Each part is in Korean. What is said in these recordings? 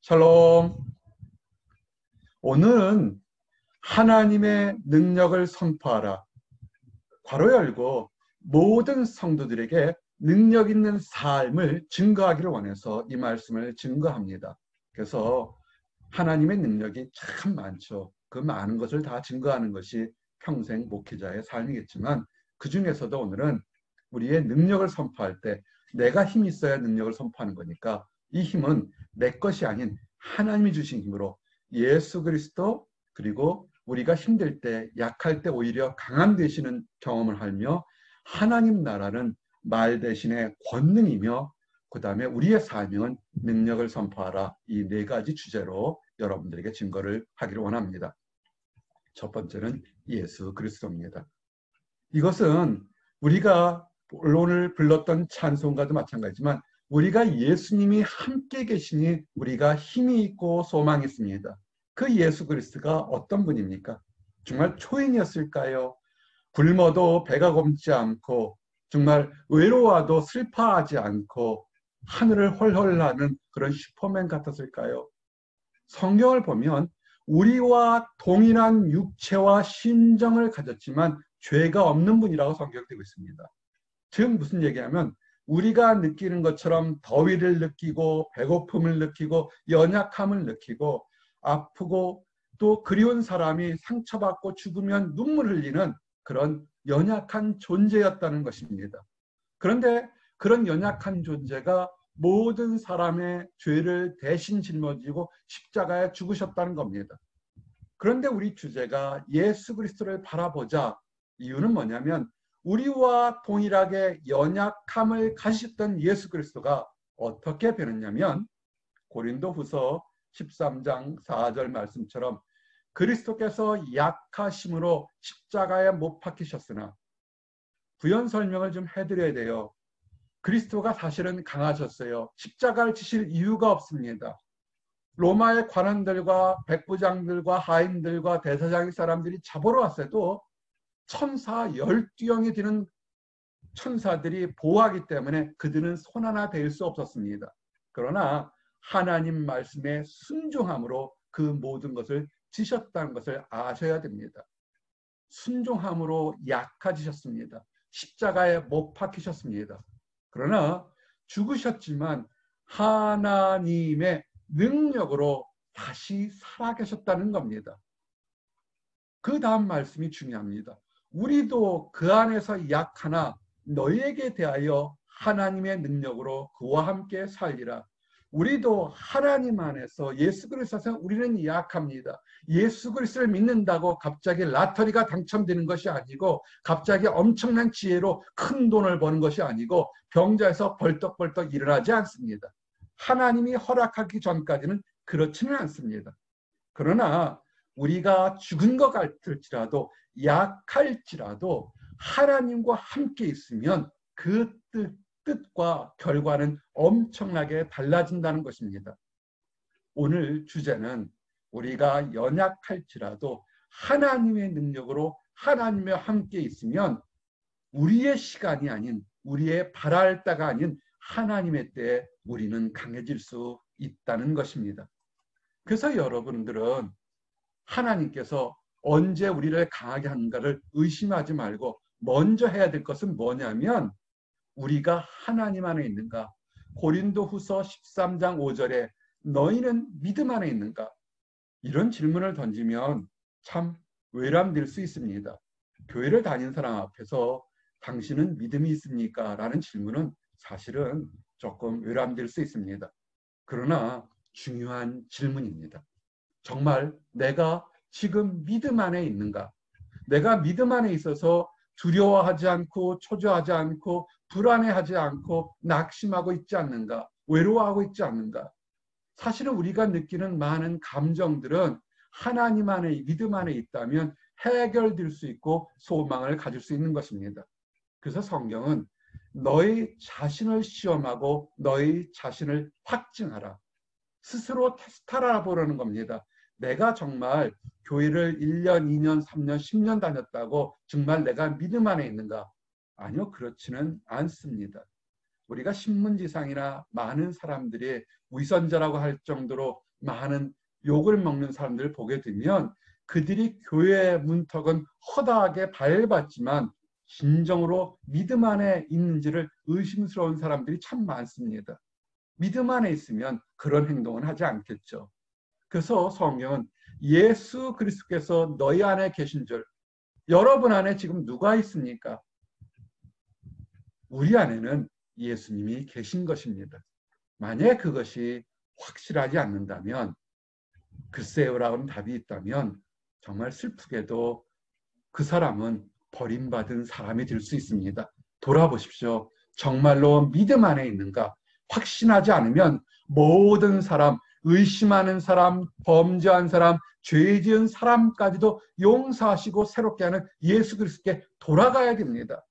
샬롬. 오늘은 하나님의 능력을 선포하라. 괄호 열고 모든 성도들에게 능력 있는 삶을 증거하기를 원해서 이 말씀을 증거합니다. 그래서 하나님의 능력이 참 많죠. 그 많은 것을 다 증거하는 것이 평생 목회자의 삶이겠지만 그 중에서도 오늘은 우리의 능력을 선포할 때 내가 힘이 있어야 능력을 선포하는 거니까 이 힘은 내 것이 아닌 하나님이 주신 힘으로 예수 그리스도 그리고 우리가 힘들 때 약할 때 오히려 강한 되시는 경험을 하며 하나님 나라는 말 대신에 권능이며 그 다음에 우리의 사명은 능력을 선포하라. 이 네 가지 주제로 여러분들에게 증거를 하기를 원합니다. 첫 번째는 예수 그리스도입니다. 이것은 우리가 오늘 불렀던 찬송가도 마찬가지지만 우리가 예수님이 함께 계시니 우리가 힘이 있고 소망이 있습니다. 그 예수 그리스도가 어떤 분입니까? 정말 초인이었을까요? 굶어도 배가 고프지 않고 정말 외로워도 슬퍼하지 않고 하늘을 헐헐 나는 그런 슈퍼맨 같았을까요? 성경을 보면 우리와 동일한 육체와 심정을 가졌지만 죄가 없는 분이라고 성경되고 있습니다. 즉 무슨 얘기하면 우리가 느끼는 것처럼 더위를 느끼고 배고픔을 느끼고 연약함을 느끼고 아프고 또 그리운 사람이 상처받고 죽으면 눈물 흘리는 그런 연약한 존재였다는 것입니다. 그런데 그런 연약한 존재가 모든 사람의 죄를 대신 짊어지고 십자가에 죽으셨다는 겁니다. 그런데 우리 주제가 예수 그리스도를 바라보자. 이유는 뭐냐면 우리와 동일하게 연약함을 가지셨던 예수 그리스도가 어떻게 변했냐면 고린도후서 13장 4절 말씀처럼 그리스도께서 약하심으로 십자가에 못 박히셨으나 부연 설명을 좀 해드려야 돼요. 그리스도가 사실은 강하셨어요. 십자가를 지실 이유가 없습니다. 로마의 관원들과 백부장들과 하인들과 대사장의 사람들이 잡으러 왔어도 천사 12영이 되는 천사들이 보호하기 때문에 그들은 손 하나 댈 수 없었습니다. 그러나 하나님 말씀에 순종함으로 그 모든 것을 지셨다는 것을 아셔야 됩니다. 순종함으로 약해지셨습니다. 십자가에 못 박히셨습니다. 그러나 죽으셨지만 하나님의 능력으로 다시 살아계셨다는 겁니다. 그 다음 말씀이 중요합니다. 우리도 그 안에서 약하나 너희에게 대하여 하나님의 능력으로 그와 함께 살리라. 우리도 하나님 안에서 예수 그리스도에서 우리는 약합니다. 예수 그리스도를 믿는다고 갑자기 라터리가 당첨되는 것이 아니고 갑자기 엄청난 지혜로 큰 돈을 버는 것이 아니고 병자에서 벌떡벌떡 일어나지 않습니다. 하나님이 허락하기 전까지는 그렇지는 않습니다. 그러나 우리가 죽은 것 같을지라도 약할지라도 하나님과 함께 있으면 그 뜻과 결과는 엄청나게 달라진다는 것입니다. 오늘 주제는 우리가 연약할지라도 하나님의 능력으로 하나님과 함께 있으면 우리의 시간이 아닌 우리의 바랄 때가 아닌 하나님의 때에 우리는 강해질 수 있다는 것입니다. 그래서 여러분들은 하나님께서 언제 우리를 강하게 하는가를 의심하지 말고 먼저 해야 될 것은 뭐냐면 우리가 하나님 안에 있는가? 고린도후서 13장 5절에 너희는 믿음 안에 있는가? 이런 질문을 던지면 참 외람될 수 있습니다. 교회를 다니는 사람 앞에서 당신은 믿음이 있습니까? 라는 질문은 사실은 조금 외람될 수 있습니다. 그러나 중요한 질문입니다. 정말 내가 지금 믿음 안에 있는가? 내가 믿음 안에 있어서 두려워하지 않고 초조하지 않고 불안해하지 않고 낙심하고 있지 않는가? 외로워하고 있지 않는가? 사실은 우리가 느끼는 많은 감정들은 하나님 안에 믿음 안에 있다면 해결될 수 있고 소망을 가질 수 있는 것입니다. 그래서 성경은 너희 자신을 시험하고 너희 자신을 확증하라. 스스로 테스트하라 보라는 겁니다. 내가 정말 교회를 1년, 2년, 3년, 10년 다녔다고 정말 내가 믿음 안에 있는가? 아니요, 그렇지는 않습니다. 우리가 신문지상이나 많은 사람들이 위선자라고 할 정도로 많은 욕을 먹는 사람들을 보게 되면 그들이 교회의 문턱은 허다하게 밟았지만 진정으로 믿음 안에 있는지를 의심스러운 사람들이 참 많습니다. 믿음 안에 있으면 그런 행동은 하지 않겠죠. 그래서 성경은 예수 그리스도께서 너희 안에 계신 줄, 여러분 안에 지금 누가 있습니까? 우리 안에는 예수님이 계신 것입니다. 만약 그것이 확실하지 않는다면, 글쎄요라는 답이 있다면 정말 슬프게도 그 사람은 버림받은 사람이 될 수 있습니다. 돌아보십시오. 정말로 믿음 안에 있는가? 확신하지 않으면 모든 사람, 의심하는 사람, 범죄한 사람, 죄 지은 사람까지도 용서하시고 새롭게 하는 예수 그리스도께 돌아가야 됩니다.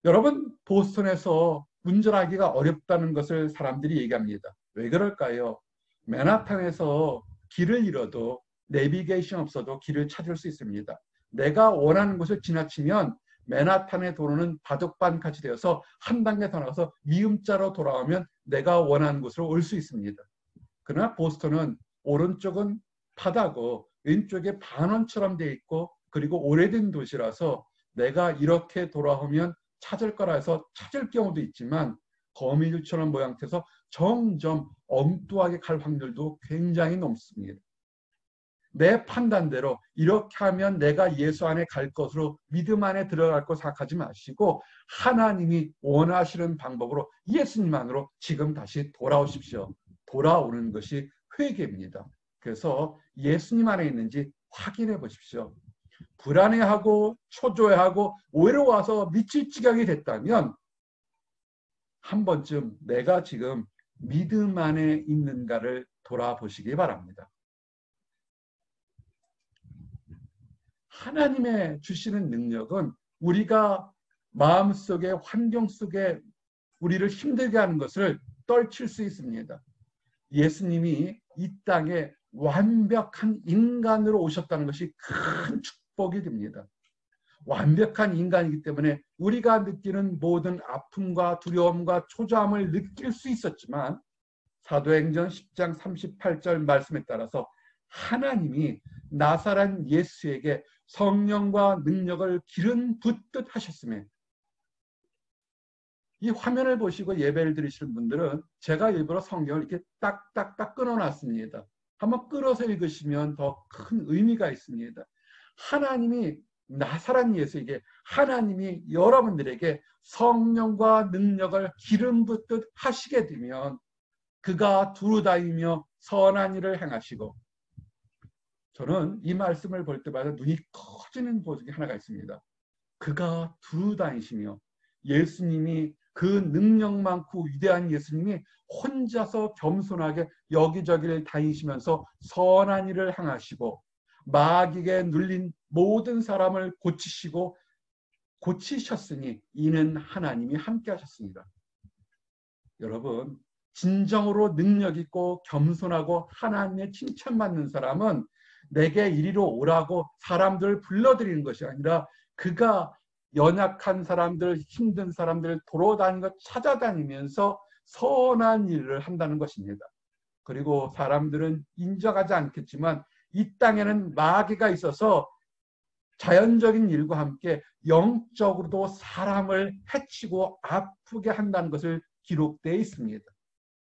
여러분, 보스턴에서 운전하기가 어렵다는 것을 사람들이 얘기합니다. 왜 그럴까요? 맨하탄에서 길을 잃어도 내비게이션 없어도 길을 찾을 수 있습니다. 내가 원하는 곳을 지나치면 맨하탄의 도로는 바둑반같이 되어서 한 단계 더 나가서 미음자로 돌아오면 내가 원하는 곳으로 올 수 있습니다. 그러나 보스턴은 오른쪽은 바다고 왼쪽에 반원처럼 되어 있고 그리고 오래된 도시라서 내가 이렇게 돌아오면 찾을 거라 해서 찾을 경우도 있지만 거미줄처럼 모양돼서 점점 엉뚱하게 갈 확률도 굉장히 높습니다. 내 판단대로 이렇게 하면 내가 예수 안에 갈 것으로 믿음 안에 들어갈 거 생각하지 마시고 하나님이 원하시는 방법으로 예수님 안으로 지금 다시 돌아오십시오. 돌아오는 것이 회개입니다. 그래서 예수님 안에 있는지 확인해 보십시오. 불안해하고 초조해하고 외로워서 미칠 지경이 됐다면 한 번쯤 내가 지금 믿음 안에 있는가를 돌아보시기 바랍니다. 하나님의 주시는 능력은 우리가 마음속에 환경 속에 우리를 힘들게 하는 것을 떨칠 수 있습니다. 예수님이 이 땅에 완벽한 인간으로 오셨다는 것이 큰 축복이 됩니다. 완벽한 인간이기 때문에 우리가 느끼는 모든 아픔과 두려움과 초조함을 느낄 수 있었지만 사도행전 10장 38절 말씀에 따라서 하나님이 나사렛 예수에게 성령과 능력을 기름 붓듯 하셨음에 이 화면을 보시고 예배를 드리시는 분들은 제가 일부러 성경을 이렇게 딱딱딱 끊어놨습니다. 한번 끌어서 읽으시면 더 큰 의미가 있습니다. 하나님이 나사렛 예수에게 하나님이 여러분들에게 성령과 능력을 기름 붓듯 하시게 되면 그가 두루다니며 선한 일을 행하시고 저는 이 말씀을 볼 때마다 눈이 커지는 보석이 하나가 있습니다. 그가 두루다니시며 예수님이 그 능력 많고 위대한 예수님이 혼자서 겸손하게 여기저기를 다니시면서 선한 일을 행하시고 마귀에 눌린 모든 사람을 고치시고 고치셨으니 이는 하나님이 함께 하셨습니다. 여러분, 진정으로 능력 있고 겸손하고 하나님의 칭찬받는 사람은 내게 이리로 오라고 사람들을 불러들이는 것이 아니라 그가 연약한 사람들, 힘든 사람들을 돌아다니고 찾아다니면서 선한 일을 한다는 것입니다. 그리고 사람들은 인정하지 않겠지만 이 땅에는 마귀가 있어서 자연적인 일과 함께 영적으로도 사람을 해치고 아프게 한다는 것을 기록되어 있습니다.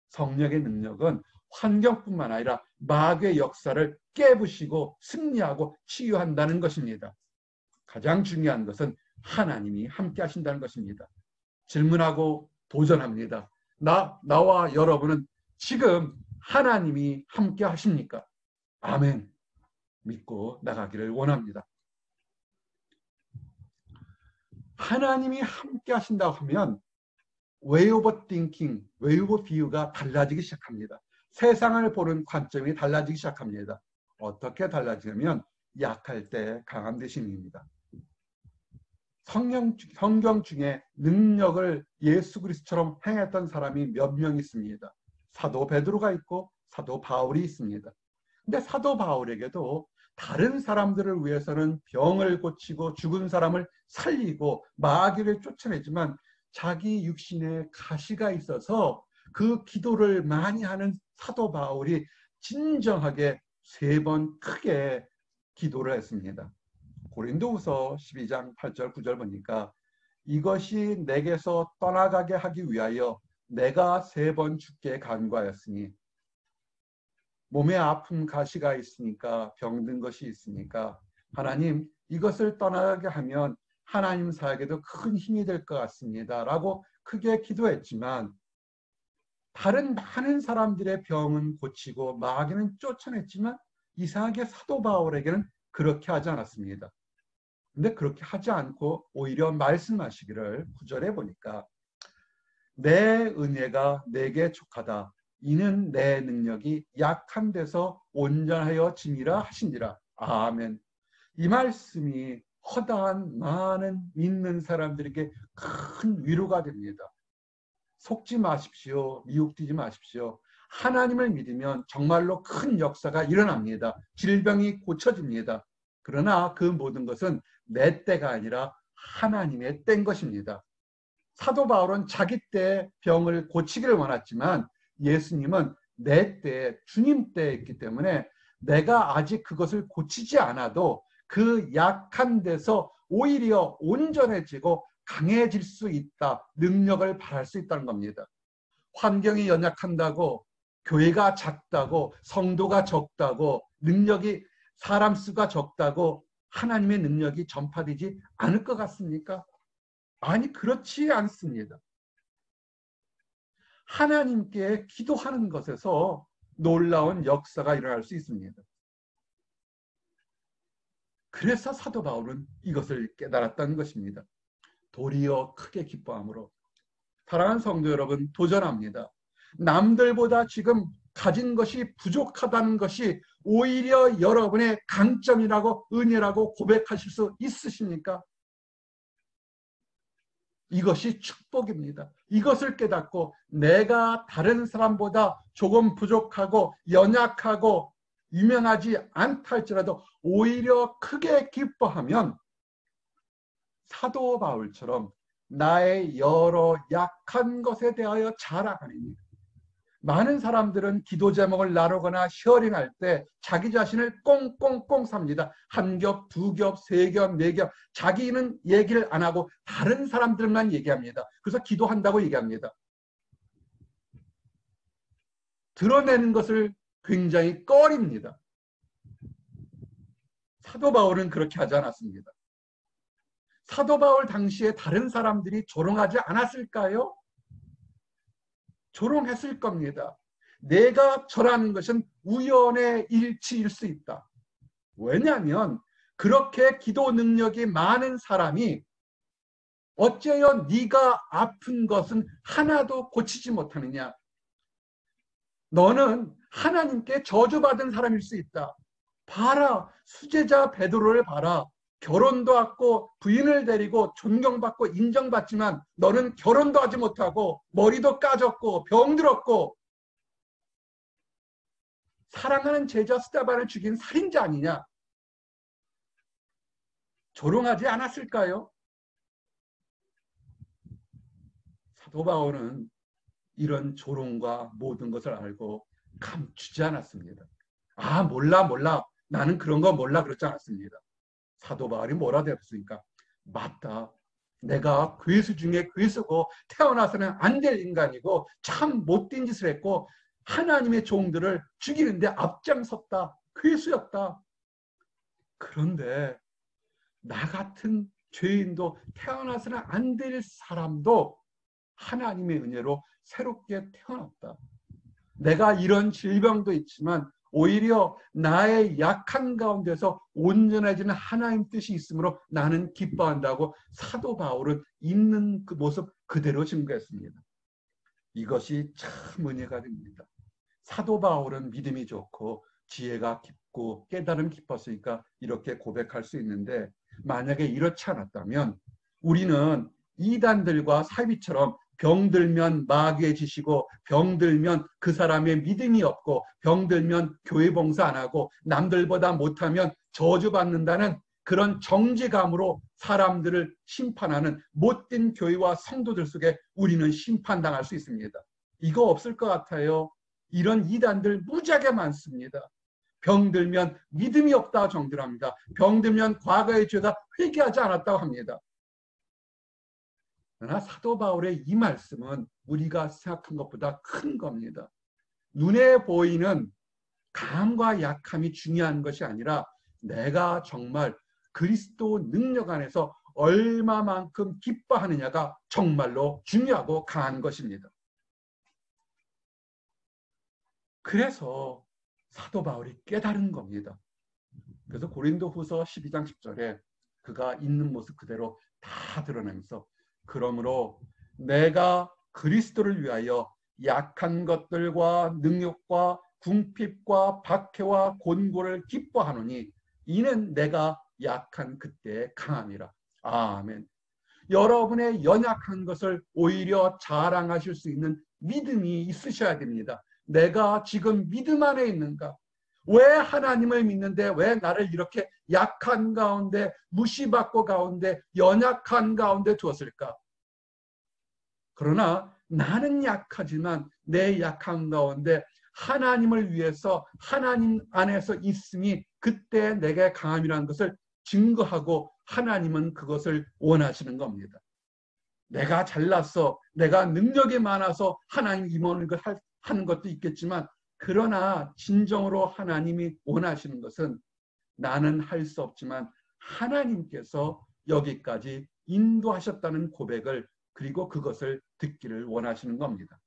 성령의 능력은 환경뿐만 아니라 마귀의 역사를 깨부시고 승리하고 치유한다는 것입니다. 가장 중요한 것은 하나님이 함께 하신다는 것입니다. 질문하고 도전합니다. 나와 여러분은 지금 하나님이 함께 하십니까? 아멘. 믿고 나가기를 원합니다. 하나님이 함께 하신다고 하면 way of thinking, way of view가 달라지기 시작합니다. 세상을 보는 관점이 달라지기 시작합니다. 어떻게 달라지냐면 약할 때 강한 대신입니다. 성경 중에 능력을 예수 그리스도처럼 행했던 사람이 몇 명 있습니다. 사도 베드로가 있고 사도 바울이 있습니다. 근데 사도 바울에게도 다른 사람들을 위해서는 병을 고치고 죽은 사람을 살리고 마귀를 쫓아내지만 자기 육신에 가시가 있어서 그 기도를 많이 하는 사도 바울이 진정하게 3번 크게 기도를 했습니다. 고린도후서 12장 8절 9절 보니까 이것이 내게서 떠나가게 하기 위하여 내가 3번 주께 간구하였으니 몸에 아픔 가시가 있으니까 병든 것이 있으니까 하나님 이것을 떠나게 하면 하나님 사역에도 큰 힘이 될 것 같습니다 라고 크게 기도했지만 다른 많은 사람들의 병은 고치고 마귀는 쫓아냈지만 이상하게 사도 바울에게는 그렇게 하지 않았습니다. 근데 그렇게 하지 않고 오히려 말씀하시기를 9절에 보니까 내 은혜가 내게 족하다. 이는 내 능력이 약한 데서 온전하여 짐이라 하신지라. 아멘. 이 말씀이 허다한 많은 믿는 사람들에게 큰 위로가 됩니다. 속지 마십시오. 미혹되지 마십시오. 하나님을 믿으면 정말로 큰 역사가 일어납니다. 질병이 고쳐집니다. 그러나 그 모든 것은 내 때가 아니라 하나님의 때인 것입니다. 사도 바울은 자기 때 병을 고치기를 원했지만 예수님은 내 때, 주님 때에 있기 때문에 내가 아직 그것을 고치지 않아도 그 약한 데서 오히려 온전해지고 강해질 수 있다. 능력을 발할 수 있다는 겁니다. 환경이 연약한다고, 교회가 작다고, 성도가 적다고, 능력이 사람 수가 적다고 하나님의 능력이 전파되지 않을 것 같습니까? 아니, 그렇지 않습니다. 하나님께 기도하는 것에서 놀라운 역사가 일어날 수 있습니다. 그래서 사도 바울은 이것을 깨달았다는 것입니다. 도리어 크게 기뻐함으로. 사랑하는 성도 여러분, 도전합니다. 남들보다 지금 가진 것이 부족하다는 것이 오히려 여러분의 강점이라고 은혜라고 고백하실 수 있으십니까? 이것이 축복입니다. 이것을 깨닫고 내가 다른 사람보다 조금 부족하고 연약하고 유명하지 않다 할지라도 오히려 크게 기뻐하면 사도 바울처럼 나의 여러 약한 것에 대하여 자랑하니. 많은 사람들은 기도 제목을 나누거나 쉐어링할 때 자기 자신을 꽁꽁꽁 삽니다. 한 겹, 두 겹, 세 겹, 네 겹. 자기는 얘기를 안 하고 다른 사람들만 얘기합니다. 그래서 기도한다고 얘기합니다. 드러내는 것을 굉장히 꺼립니다. 사도 바울은 그렇게 하지 않았습니다. 사도 바울 당시에 다른 사람들이 조롱하지 않았을까요? 조롱했을 겁니다. 내가 절하는 것은 우연의 일치일 수 있다. 왜냐하면 그렇게 기도 능력이 많은 사람이 어째요 네가 아픈 것은 하나도 고치지 못하느냐. 너는 하나님께 저주받은 사람일 수 있다. 봐라, 수제자 베드로를 봐라. 결혼도 하고 부인을 데리고 존경받고 인정받지만 너는 결혼도 하지 못하고 머리도 까졌고 병들었고 사랑하는 제자 스데반을 죽인 살인자 아니냐. 조롱하지 않았을까요? 사도 바울은 이런 조롱과 모든 것을 알고 감추지 않았습니다. 아, 몰라 나는 그런 거 몰라 그렇지 않았습니다. 사도 바울이 뭐라 대했습니까? 맞다. 내가 괴수 중에 괴수고 태어나서는 안 될 인간이고 참 못된 짓을 했고 하나님의 종들을 죽이는데 앞장섰다. 괴수였다. 그런데 나 같은 죄인도 태어나서는 안 될 사람도 하나님의 은혜로 새롭게 태어났다. 내가 이런 질병도 있지만 오히려 나의 약한 가운데서 온전해지는 하나님 뜻이 있으므로 나는 기뻐한다고 사도 바울은 있는 그 모습 그대로 증거했습니다. 이것이 참 은혜가 됩니다. 사도 바울은 믿음이 좋고 지혜가 깊고 깨달음 깊었으니까 이렇게 고백할 수 있는데 만약에 이렇지 않았다면 우리는 이단들과 사비처럼 병들면 마귀에 지시고 병들면 그 사람의 믿음이 없고 병들면 교회 봉사 안 하고 남들보다 못하면 저주받는다는 그런 정죄감으로 사람들을 심판하는 못된 교회와 성도들 속에 우리는 심판당할 수 있습니다. 이거 없을 것 같아요. 이런 이단들 무지하게 많습니다. 병들면 믿음이 없다 정들합니다. 병들면 과거의 죄가 회개하지 않았다고 합니다. 그러나 사도 바울의 이 말씀은 우리가 생각한 것보다 큰 겁니다. 눈에 보이는 강함과 약함이 중요한 것이 아니라 내가 정말 그리스도 능력 안에서 얼마만큼 기뻐하느냐가 정말로 중요하고 강한 것입니다. 그래서 사도 바울이 깨달은 겁니다. 그래서 고린도후서 12장 10절에 그가 있는 모습 그대로 다 드러내면서 그러므로 내가 그리스도를 위하여 약한 것들과 능욕과 궁핍과 박해와 곤고를 기뻐하노니 이는 내가 약한 그때의 강함이라. 아멘. 여러분의 연약한 것을 오히려 자랑하실 수 있는 믿음이 있으셔야 됩니다. 내가 지금 믿음 안에 있는가? 왜 하나님을 믿는데 왜 나를 이렇게 약한 가운데, 무시받고 가운데, 연약한 가운데 두었을까? 그러나 나는 약하지만 내 약한 가운데 하나님을 위해서 하나님 안에서 있음이 그때 내게 강함이라는 것을 증거하고 하나님은 그것을 원하시는 겁니다. 내가 잘났어, 내가 능력이 많아서 하나님 임하는 걸 하는 것도 있겠지만 그러나 진정으로 하나님이 원하시는 것은 나는 할 수 없지만 하나님께서 여기까지 인도하셨다는 고백을 그리고 그것을 듣기를 원하시는 겁니다.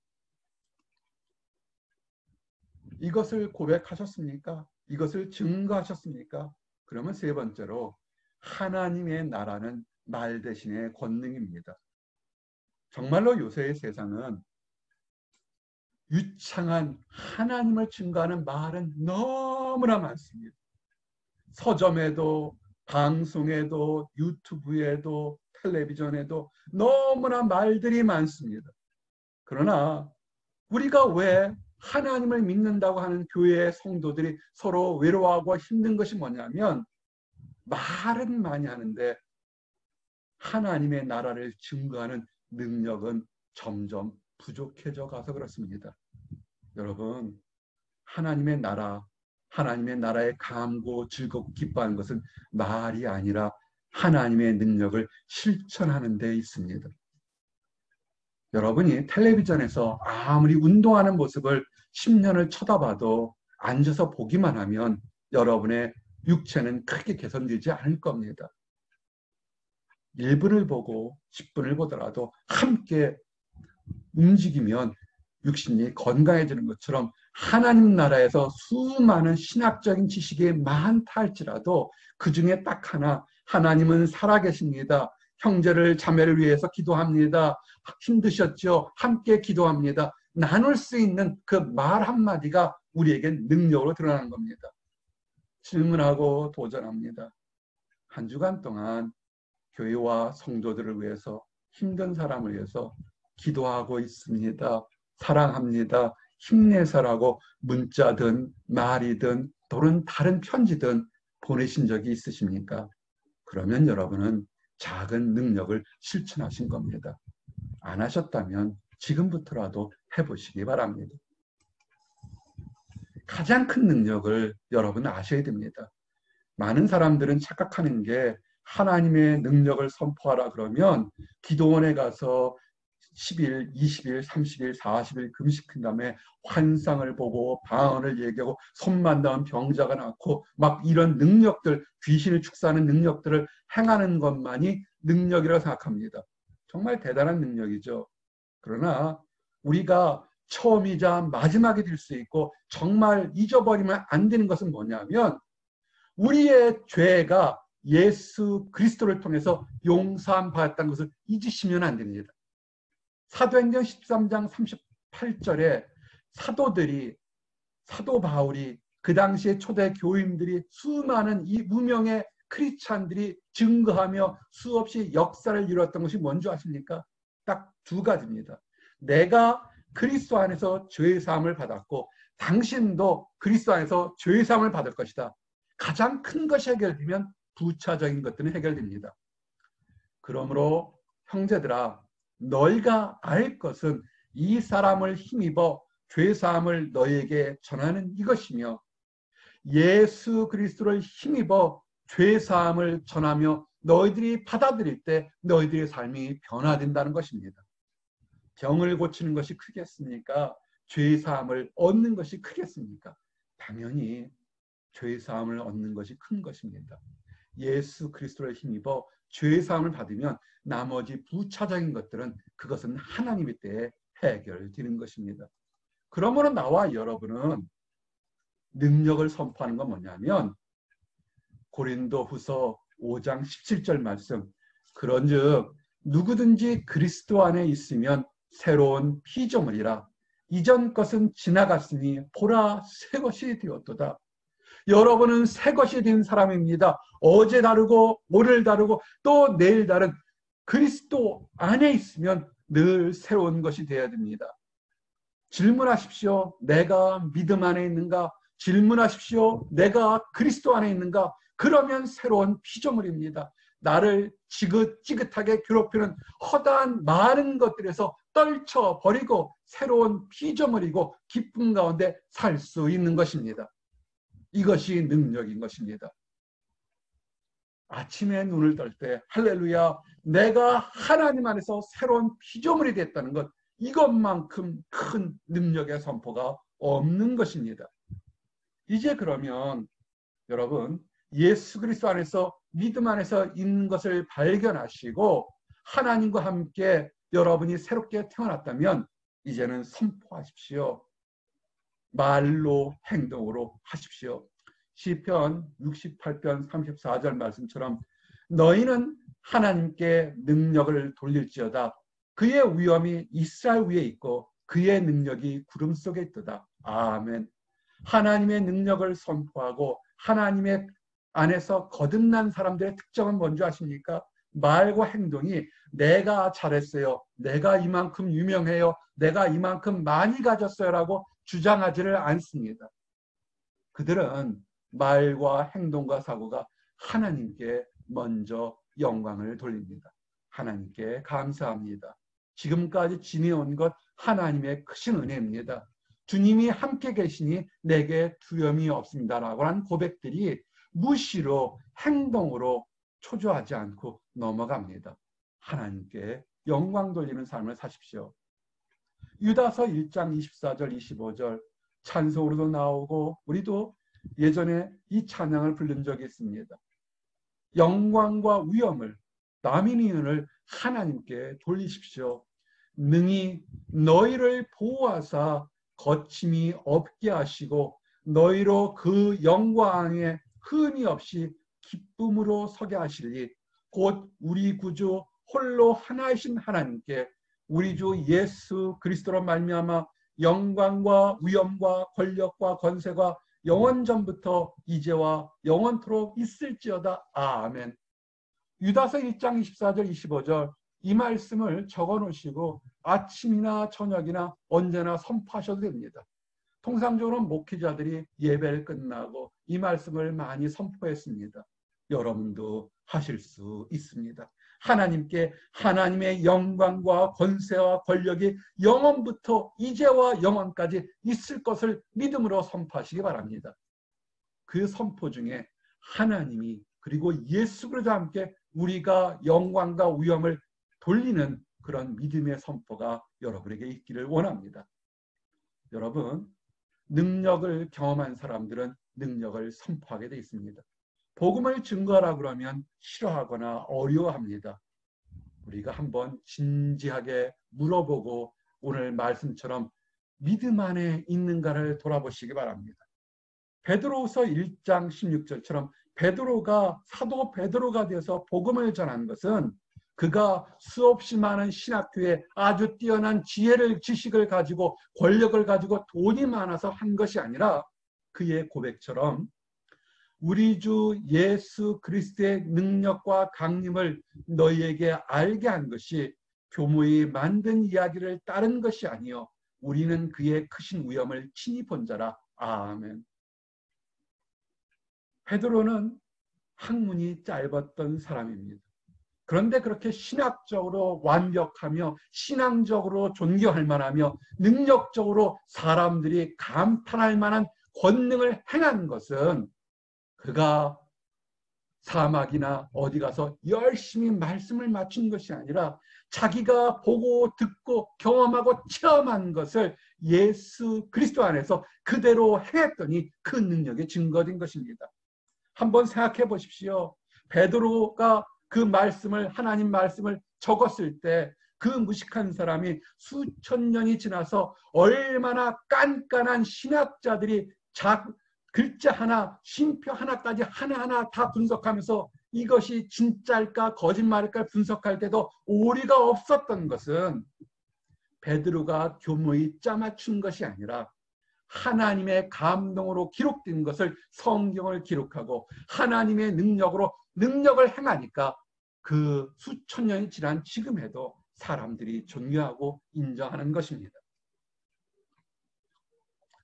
이것을 고백하셨습니까? 이것을 증거하셨습니까? 그러면 세 번째로 하나님의 나라는 말 대신의 권능입니다. 정말로 요새의 세상은 유창한 하나님을 증거하는 말은 너무나 많습니다. 서점에도 방송에도 유튜브에도 텔레비전에도 너무나 말들이 많습니다. 그러나 우리가 왜 하나님을 믿는다고 하는 교회의 성도들이 서로 외로워하고 힘든 것이 뭐냐면 말은 많이 하는데 하나님의 나라를 증거하는 능력은 점점 부족해져 가서 그렇습니다. 여러분, 하나님의 나라의 감고 즐겁고 기뻐하는 것은 말이 아니라 하나님의 능력을 실천하는 데 있습니다. 여러분이 텔레비전에서 아무리 운동하는 모습을 10년을 쳐다봐도 앉아서 보기만 하면 여러분의 육체는 크게 개선되지 않을 겁니다. 1분을 보고 10분을 보더라도 함께 움직이면 육신이 건강해지는 것처럼 하나님 나라에서 수많은 신학적인 지식이 많다 할지라도 그 중에 딱 하나 하나님은 살아계십니다. 형제를 자매를 위해서 기도합니다. 힘드셨죠? 함께 기도합니다. 나눌 수 있는 그 말 한마디가 우리에게 능력으로 드러나는 겁니다. 질문하고 도전합니다. 한 주간 동안 교회와 성도들을 위해서 힘든 사람을 위해서 기도하고 있습니다. 사랑합니다. 힘내서라고 문자든 말이든 또는 다른 편지든 보내신 적이 있으십니까? 그러면 여러분은 작은 능력을 실천하신 겁니다. 안 하셨다면 지금부터라도 해보시기 바랍니다. 가장 큰 능력을 여러분 아셔야 됩니다. 많은 사람들은 착각하는 게 하나님의 능력을 선포하라 그러면 기도원에 가서 10일, 20일, 30일, 40일 금식한 다음에 환상을 보고 방언을 얘기하고 손만 닿은 병자가 낫고 막 이런 능력들, 귀신을 축사하는 능력들을 행하는 것만이 능력이라고 생각합니다. 정말 대단한 능력이죠. 그러나 우리가 처음이자 마지막이 될 수 있고 정말 잊어버리면 안 되는 것은 뭐냐면 우리의 죄가 예수 그리스도를 통해서 용서받았다는 것을 잊으시면 안 됩니다. 사도행전 13장 38절에 사도 바울이 그 당시에 초대 교인들이 수많은 이 무명의 크리스찬들이 증거하며 수없이 역사를 이루었던 것이 뭔지 아십니까? 딱 두 가지입니다. 내가 그리스도 안에서 죄의 사함을 받았고 당신도 그리스도 안에서 죄의 사함을 받을 것이다. 가장 큰 것이 해결되면 부차적인 것들은 해결됩니다. 그러므로 형제들아 너희가 알 것은 이 사람을 힘입어 죄사함을 너희에게 전하는 이것이며 예수 그리스도를 힘입어 죄사함을 전하며 너희들이 받아들일 때 너희들의 삶이 변화된다는 것입니다. 병을 고치는 것이 크겠습니까? 죄사함을 얻는 것이 크겠습니까? 당연히 죄사함을 얻는 것이 큰 것입니다. 예수 그리스도를 힘입어 죄사함을 받으면 나머지 부차적인 것들은 그것은 하나님의 때에 해결되는 것입니다. 그러므로 나와 여러분은 능력을 선포하는 건 뭐냐면 고린도후서 5장 17절 말씀, 그런즉 누구든지 그리스도 안에 있으면 새로운 피조물이라 이전 것은 지나갔으니 보라 새 것이 되었도다. 여러분은 새 것이 된 사람입니다. 어제 다르고 오늘 다르고 또 내일 다른 그리스도 안에 있으면 늘 새로운 것이 되어야 됩니다. 질문하십시오. 내가 믿음 안에 있는가? 질문하십시오. 내가 그리스도 안에 있는가? 그러면 새로운 피조물입니다. 나를 지긋지긋하게 괴롭히는 허다한 많은 것들에서 떨쳐버리고 새로운 피조물이고 기쁨 가운데 살 수 있는 것입니다. 이것이 능력인 것입니다. 아침에 눈을 뜰 때 할렐루야, 내가 하나님 안에서 새로운 피조물이 됐다는 것, 이것만큼 큰 능력의 선포가 없는 것입니다. 이제 그러면 여러분 예수 그리스도 안에서 믿음 안에서 있는 것을 발견하시고 하나님과 함께 여러분이 새롭게 태어났다면 이제는 선포하십시오. 말로 행동으로 하십시오. 시편 68편 34절 말씀처럼 너희는 하나님께 능력을 돌릴지어다. 그의 위엄이 이스라엘 위에 있고 그의 능력이 구름 속에 있도다. 아멘. 하나님의 능력을 선포하고 하나님의 안에서 거듭난 사람들의 특징은 뭔지 아십니까? 말과 행동이 내가 잘했어요. 내가 이만큼 유명해요. 내가 이만큼 많이 가졌어요. 라고 주장하지를 않습니다. 그들은 말과 행동과 사고가 하나님께 먼저 영광을 돌립니다. 하나님께 감사합니다. 지금까지 지내온 것 하나님의 크신 은혜입니다. 주님이 함께 계시니 내게 두려움이 없습니다라고 하는 고백들이 무시로 행동으로 초조하지 않고 넘어갑니다. 하나님께 영광 돌리는 삶을 사십시오. 유다서 1장 24절 25절 찬송으로도 나오고 우리도 예전에 이 찬양을 부른 적이 있습니다. 영광과 위엄을 남인이은을 하나님께 돌리십시오. 능히 너희를 보호하사 거침이 없게 하시고 너희로 그 영광에 흠이 없이 기쁨으로 서게 하시리. 곧 우리 구주 홀로 하나이신 하나님께 우리 주 예수 그리스도로 말미암아 영광과 위엄과 권력과 권세가 영원전부터 이제와 영원토록 있을지어다. 아멘. 유다서 1장 24절 25절 이 말씀을 적어놓으시고 아침이나 저녁이나 언제나 선포하셔도 됩니다. 통상적으로 목회자들이 예배를 끝나고 이 말씀을 많이 선포했습니다. 여러분도 하실 수 있습니다. 하나님께 하나님의 영광과 권세와 권력이 영원부터 이제와 영원까지 있을 것을 믿음으로 선포하시기 바랍니다. 그 선포 중에 하나님이 그리고 예수 그리스도와 함께 우리가 영광과 위엄을 돌리는 그런 믿음의 선포가 여러분에게 있기를 원합니다. 여러분, 능력을 경험한 사람들은 능력을 선포하게 되어 있습니다. 복음을 증거하라 그러면 싫어하거나 어려워합니다. 우리가 한번 진지하게 물어보고 오늘 말씀처럼 믿음 안에 있는가를 돌아보시기 바랍니다. 베드로후서 1장 16절처럼 베드로가 사도 베드로가 되어서 복음을 전한 것은 그가 수없이 많은 신학교에 아주 뛰어난 지식을 가지고 권력을 가지고 돈이 많아서 한 것이 아니라 그의 고백처럼 우리 주 예수 그리스도의 능력과 강림을 너희에게 알게 한 것이 교무의 만든 이야기를 따른 것이 아니요 우리는 그의 크신 위엄을 친히 본 자라. 아멘. 베드로는 학문이 짧았던 사람입니다. 그런데 그렇게 신학적으로 완벽하며 신앙적으로 존경할 만하며 능력적으로 사람들이 감탄할 만한 권능을 행한 것은 그가 사막이나 어디 가서 열심히 말씀을 맞춘 것이 아니라 자기가 보고 듣고 경험하고 체험한 것을 예수 그리스도 안에서 그대로 행했더니 그 능력이 증거된 것입니다. 한번 생각해 보십시오. 베드로가 그 말씀을, 하나님 말씀을 적었을 때 그 무식한 사람이 수천 년이 지나서 얼마나 깐깐한 신학자들이 글자 하나, 쉼표 하나까지 하나하나 다 분석하면서 이것이 진짜일까 거짓말일까 분석할 때도 오리가 없었던 것은 베드로가 교묘히 짜맞춘 것이 아니라 하나님의 감동으로 기록된 것을 성경을 기록하고 하나님의 능력으로 능력을 행하니까 그 수천 년이 지난 지금에도 사람들이 존경하고 인정하는 것입니다.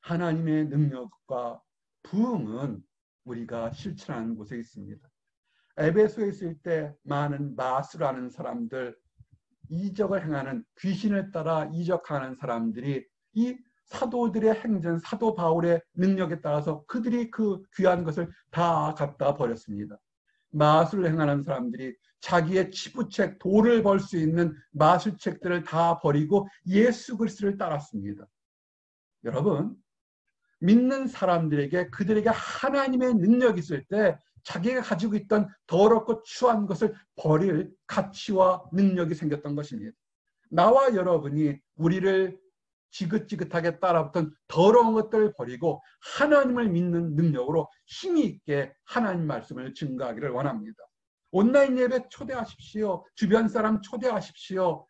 하나님의 능력과 부흥은 우리가 실천하는 곳에 있습니다. 에베소에 있을 때 많은 마술하는 사람들, 이적을 행하는, 귀신을 따라 이적하는 사람들이 이 사도들의 행전, 사도 바울의 능력에 따라서 그들이 그 귀한 것을 다 갖다 버렸습니다. 마술을 행하는 사람들이 자기의 치부책, 돈을 벌 수 있는 마술책들을 다 버리고 예수 그리스도를 따랐습니다. 여러분, 믿는 사람들에게 그들에게 하나님의 능력이 있을 때 자기가 가지고 있던 더럽고 추한 것을 버릴 가치와 능력이 생겼던 것입니다. 나와 여러분이 우리를 지긋지긋하게 따라붙은 더러운 것들을 버리고 하나님을 믿는 능력으로 힘이 있게 하나님 말씀을 증거하기를 원합니다. 온라인 예배 초대하십시오. 주변 사람 초대하십시오.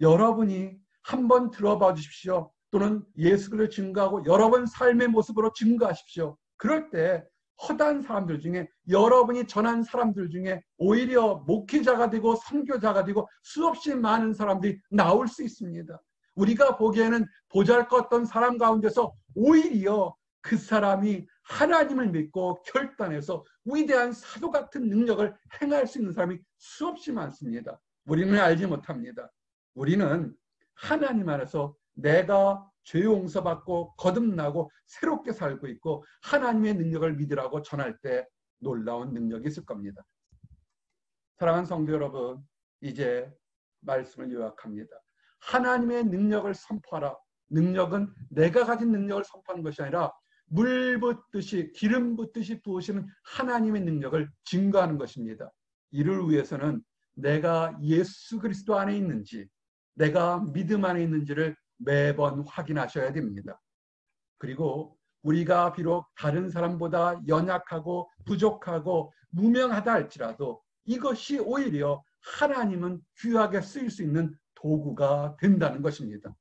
여러분이 한번 들어봐 주십시오. 또는 예수를 증거하고 여러분 삶의 모습으로 증거하십시오. 그럴 때 허다한 사람들 중에, 여러분이 전한 사람들 중에 오히려 목회자가 되고 선교자가 되고 수없이 많은 사람들이 나올 수 있습니다. 우리가 보기에는 보잘것없던 사람 가운데서 오히려 그 사람이 하나님을 믿고 결단해서 위대한 사도 같은 능력을 행할 수 있는 사람이 수없이 많습니다. 우리는 알지 못합니다. 우리는 하나님 안에서 내가 죄 용서받고 거듭나고 새롭게 살고 있고 하나님의 능력을 믿으라고 전할 때 놀라운 능력이 있을 겁니다. 사랑하는 성도 여러분, 이제 말씀을 요약합니다. 하나님의 능력을 선포하라. 능력은 내가 가진 능력을 선포하는 것이 아니라 물 붓듯이 기름 붓듯이 부으시는 하나님의 능력을 증거하는 것입니다. 이를 위해서는 내가 예수 그리스도 안에 있는지, 내가 믿음 안에 있는지를 매번 확인하셔야 됩니다. 그리고 우리가 비록 다른 사람보다 연약하고 부족하고 무명하다 할지라도 이것이 오히려 하나님은 귀하게 쓰일 수 있는 도구가 된다는 것입니다.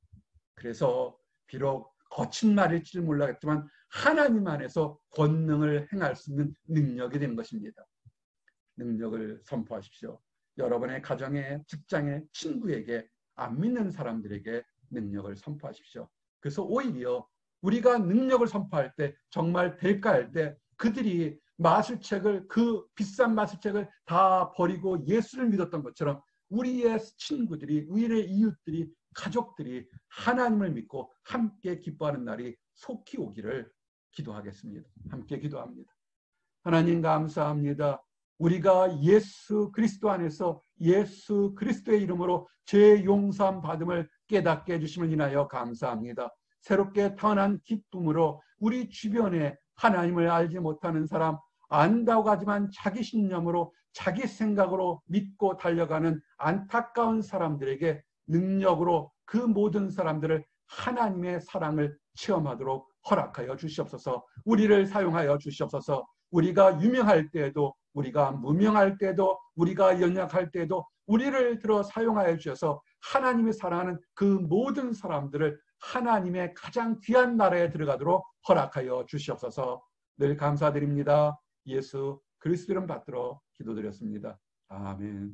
그래서 비록 거친 말일지 몰라겠지만 하나님 안에서 권능을 행할 수 있는 능력이 되는 것입니다. 능력을 선포하십시오. 여러분의 가정에, 직장에, 친구에게, 안 믿는 사람들에게 능력을 선포하십시오. 그래서 오히려 우리가 능력을 선포할 때 정말 될까 할 때 그들이 마술책을, 그 비싼 마술책을 다 버리고 예수를 믿었던 것처럼 우리의 친구들이, 우리의 이웃들이, 가족들이 하나님을 믿고 함께 기뻐하는 날이 속히 오기를 기도하겠습니다. 함께 기도합니다. 하나님 감사합니다. 우리가 예수 그리스도 안에서 예수 그리스도의 이름으로 죄 용서함 받음을 깨닫게 해주심을 인하여 감사합니다. 새롭게 태어난 기쁨으로 우리 주변에 하나님을 알지 못하는 사람, 안다고 하지만 자기 신념으로 자기 생각으로 믿고 달려가는 안타까운 사람들에게 능력으로 그 모든 사람들을 하나님의 사랑을 체험하도록 허락하여 주시옵소서. 우리를 사용하여 주시옵소서. 우리가 유명할 때에도, 우리가 무명할 때도, 우리가 연약할 때도 우리를 들어 사용하여 주셔서 하나님이 사랑하는 그 모든 사람들을 하나님의 가장 귀한 나라에 들어가도록 허락하여 주시옵소서. 늘 감사드립니다. 예수 그리스도 이름 받들어 기도드렸습니다. 아멘.